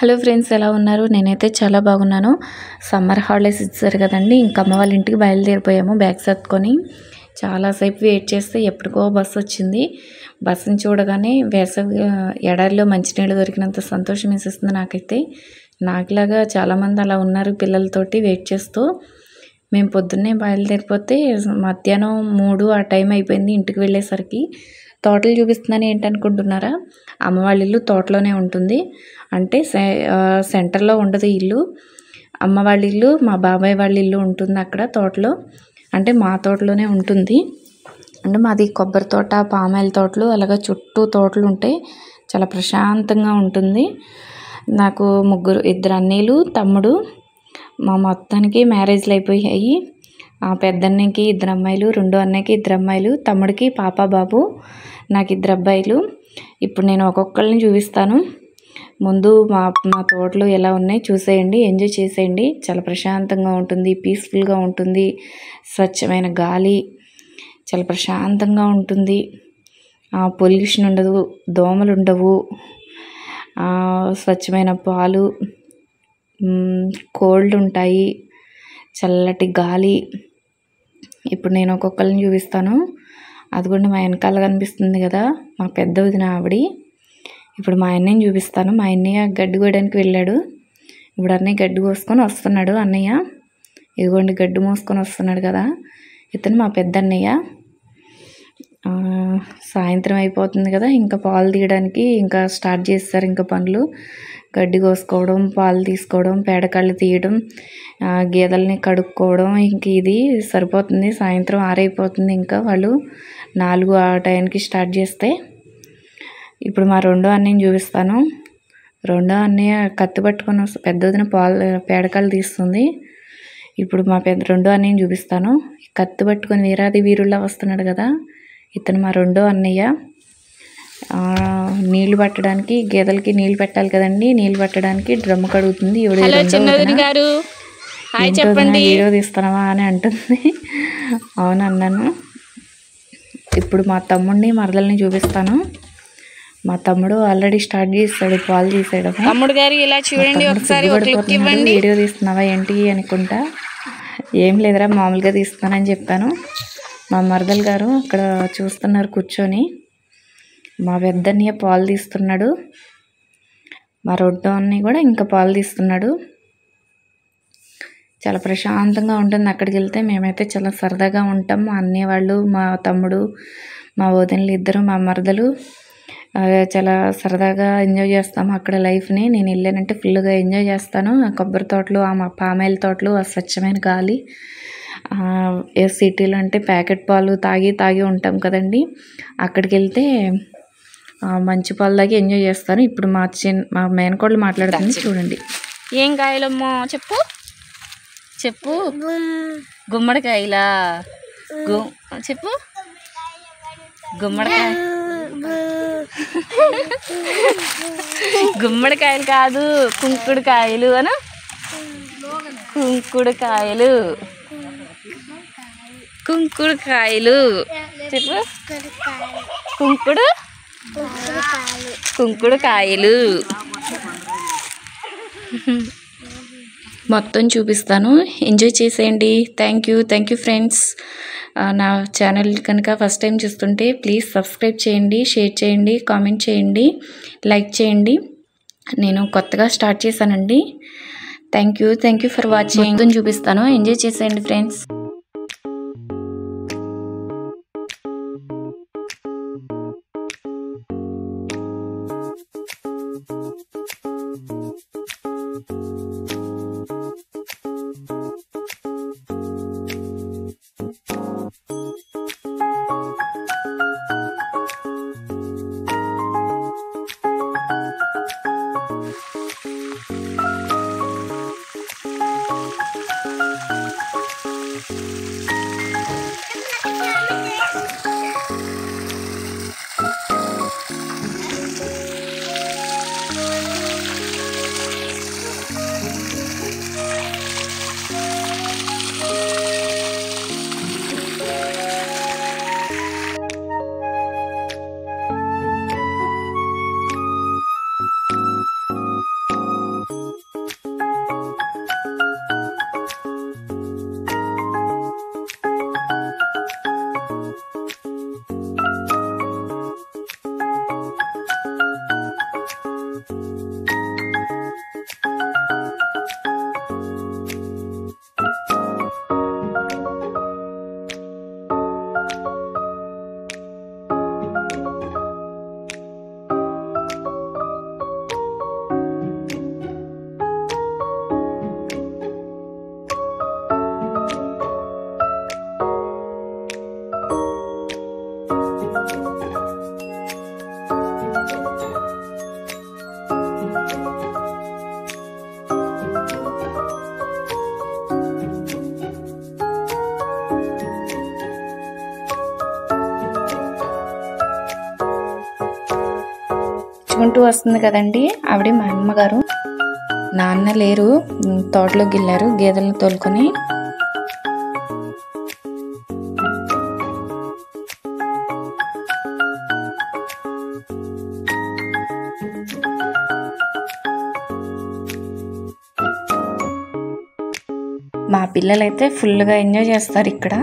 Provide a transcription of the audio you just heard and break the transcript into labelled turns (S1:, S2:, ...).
S1: Hello friends, ఎలా ఉన్నారు? నేనైతే చాలా బాగున్నాను. సమ్మర్ హాలిడేస్ ఇచ్చారు కదండి, ఇంకా అమ్మ వాళ్ళ ఇంటికి బయలుదేరిపోయాము బ్యాగ్ సర్దుకొని. చాలాసేపు వెయిట్ చేస్తే ఎప్పటికో బస్సు వచ్చింది. బస్సుని చూడగానే వేసవి ఎడారిలో మంచినీళ్ళు దొరికినంత సంతోషం వేసేస్తుంది నాకైతే. నాకులాగా చాలామంది అలా ఉన్నారు పిల్లలతోటి వెయిట్ చేస్తూ. మేము పొద్దున్నే బయలుదేరిపోతే మధ్యాహ్నం 3 ఆ టైం అయిపోయింది ఇంటికి వెళ్ళేసరికి. తోటలు చూపిస్తున్నాను ఏంటనుకుంటున్నారా? అమ్మ వాళ్ళ ఇల్లు తోటలోనే ఉంటుంది. అంటే సెంటర్లో ఉండదు ఇల్లు. అమ్మ వాళ్ళ ఇల్లు, మా బాబాయ్ వాళ్ళ ఇల్లు ఉంటుంది అక్కడ తోటలో. అంటే మా తోటలోనే ఉంటుంది. అంటే మాది కొబ్బరి తోట, పామాయిల్ తోటలు, అలాగే చుట్టూ తోటలు ఉంటాయి. చాలా ప్రశాంతంగా ఉంటుంది. నాకు ఇద్దరు అన్నయ్యలు, తమ్ముడు. మా మొత్తానికి మ్యారేజ్లు అయిపోయాయి. పెద్ద అన్నయ్యకి 2 అమ్మాయిలు, రెండో అన్నయ్యకి 2 అమ్మాయిలు, తమ్ముడికి పాప బాబు, నాకు 2 అబ్బాయిలు. ఇప్పుడు నేను ఒక్కొక్కరిని చూపిస్తాను. ముందు మా తోటలు ఎలా ఉన్నాయి చూసేయండి, ఎంజాయ్ చేసేయండి. చాలా ప్రశాంతంగా ఉంటుంది, పీస్ఫుల్గా ఉంటుంది. స్వచ్ఛమైన గాలి, చాలా ప్రశాంతంగా ఉంటుంది. పొల్యూషన్ ఉండదు, దోమలు ఉండవు, స్వచ్ఛమైన పాలు, కోల్డ్ ఉంటాయి, చల్లటి గాలి. ఇప్పుడు నేను ఒక్కొక్కరిని చూపిస్తాను. అదిగోండి మా వెనకాల కనిపిస్తుంది కదా, మా పెద్ద వదిన ఆవిడ. ఇప్పుడు మా అన్నయ్యని చూపిస్తాను. మా అన్నయ్య గడ్డి కోయడానికి వెళ్ళాడు. ఇప్పుడు అన్నయ్య గడ్డి కోసుకొని వస్తున్నాడు. అన్నయ్య ఇదిగోండి గడ్డి మోసుకొని వస్తున్నాడు కదా, ఇతను మా పెద్ద అన్నయ్య. సాయంత్రం అయిపోతుంది కదా, ఇంకా పాలు తీయడానికి ఇంకా స్టార్ట్ చేస్తారు ఇంకా పనులు. గడ్డి కోసుకోవడం, పాలు తీసుకోవడం, పేడకళ్ళు తీయడం, గేదెలని కడుక్కోవడం, ఇంక ఇది సరిపోతుంది. సాయంత్రం 6 అయిపోతుంది. ఇంకా వాళ్ళు 4 ఆ టైంకి స్టార్ట్ చేస్తే. ఇప్పుడు మా రెండో అన్నయ్యని చూపిస్తాను. రెండో అన్నయ్య కత్తి పట్టుకొని పెద్ద వదిన పేడకళ్ళు తీస్తుంది. ఇప్పుడు మా రెండో అన్నయ్యని చూపిస్తాను. కత్తి పట్టుకొని వీరాది వీరుల్లా వస్తున్నాడు కదా, ఇతను మా రెండో అన్నయ్య. నీళ్లు పట్టడానికి, గేదెలకి నీళ్లు పెట్టాలి కదండి, నీళ్లు పట్టడానికి డ్రమ్ము కడుగుతుంది. వీడియో తీస్తున్నావా అని అంటుంది. అవును అన్నాను. ఇప్పుడు మా తమ్ముడిని, మరదల్ని చూపిస్తాను. మా తమ్ముడు ఆల్రెడీ స్టార్ట్ చేస్తాడు పాలు తీసేయడం.
S2: తమ్ముడు గారు ఇలా చూడండి ఒకసారి,
S1: వీడియో తీస్తున్నావా ఏంటి అనుకుంటా. ఏం లేదురా, మామూలుగా తీస్తున్నానని చెప్పాను. మా మరదల్ గారు అక్కడ చూస్తున్నారు కూర్చొని. మా పెద్దన్నయ్య పాలు తీస్తున్నాడు. మా రెండో అన్నయ్య కూడా ఇంకా పాలు తీస్తున్నాడు. చాలా ప్రశాంతంగా ఉంటుంది అక్కడికి వెళ్తే. మేమైతే చాలా సరదాగా ఉంటాం. మా అన్నయ్య వాళ్ళు, మా తమ్ముడు, మా వదినలు ఇద్దరు, మా మరదలు చాలా సరదాగా ఎంజాయ్ చేస్తాము అక్కడ లైఫ్ని. నేను వెళ్ళానంటే ఫుల్గా ఎంజాయ్ చేస్తాను. ఆ కొబ్బరి తోటలు, ఆ పామాయిల్ తోటలు, ఆ స్వచ్ఛమైన గాలి. సిటీలో అంటే ప్యాకెట్ పాలు తాగి ఉంటాం కదండి, అక్కడికి వెళ్తే మంచి పాలు తాగి ఎంజాయ్ చేస్తాను. ఇప్పుడు మా మేనకోడలు మాట్లాడుతుంది చూడండి.
S2: ఏం కాయలమ్మో చెప్పు చెప్పు. గుమ్మడికాయలా? చెప్పు. గుమ్మడికాయలు కాదు, కుంకుడుకాయలు అను. కుంకుడుకాయలు చెప్పు. కుంకుడుకాయలు.
S1: మొత్తం చూపిస్తాను, ఎంజాయ్ చేసేయండి. Thank you friends. నా ఛానల్ కనుక ఫస్ట్ టైం చూస్తుంటే ప్లీజ్ సబ్స్క్రైబ్ చేయండి, షేర్ చేయండి, కామెంట్ చేయండి, లైక్ చేయండి. నేను కొత్తగా స్టార్ట్ చేశానండి. Thank you for watching. మొత్తం చూపిస్తాను, ఎంజాయ్ చేసేయండి ఫ్రెండ్స్. నడుచుకుంటూ వస్తుంది కదండి, ఆవిడ మా అమ్మగారు. నాన్న లేరు, తోటలోకి వెళ్ళారు గేదెలను తోలుకొని. మా పిల్లలైతే ఫుల్గా ఎంజాయ్ చేస్తారు ఇక్కడ.